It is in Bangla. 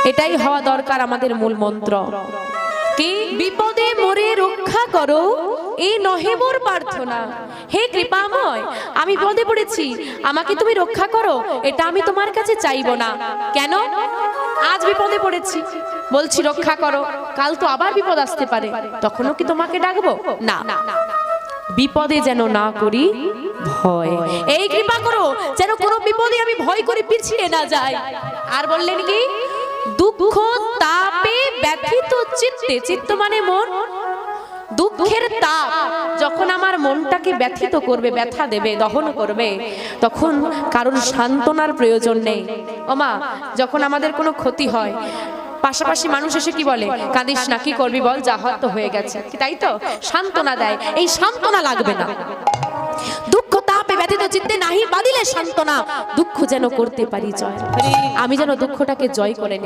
এটাই হওয়া দরকার আমাদের মূল মন্ত্র। কি বিপদে মোরে রক্ষা করো এই নহে মোর প্রার্থনা। হে কৃপাময়, আমি বিপদে পড়েছি, আমাকে তুমি রক্ষা করো, এটা আমি তোমার কাছে চাইবো না। কেন? আজ বিপদে পড়েছি, বলছি রক্ষা করো, কাল তো আবার বিপদ আসতে পারে, তখনও কি তোমাকে ডাকবো? না, বিপদে যেন না করি ভয়, এই কৃপা করো যেন কোনো বিপদে আমি ভয় করে পিছিয়ে না যাই। আর বললেন কি দুঃখ তাপে ব্যথিত চিত্তে, চিত্ত মানে মন, দুঃখের তাপ যখন আমার মনটাকে ব্যথিত করবে, ব্যথা দেবে, দহন করবে, তখন কারোর সান্ত্বনার প্রয়োজন নেই। ওমা, যখন আমাদের কোনো ক্ষতি হয়, পাশাপাশি মানুষ এসে কি বলে, কাঁদিস না, কি করবি বল, যা হওয়ার তো হয়ে গেছে, তাই তো সান্ত্বনা দেয়। এই সান্ত্বনা লাগবে না। দুঃখ তাপে ব্যথিত চিত্তে নাহি বাঁধিলে সান্ত্বনা, দুঃখ যেন করতে পারি জয়, আমি যেন দুঃখটাকে জয় করে নিই।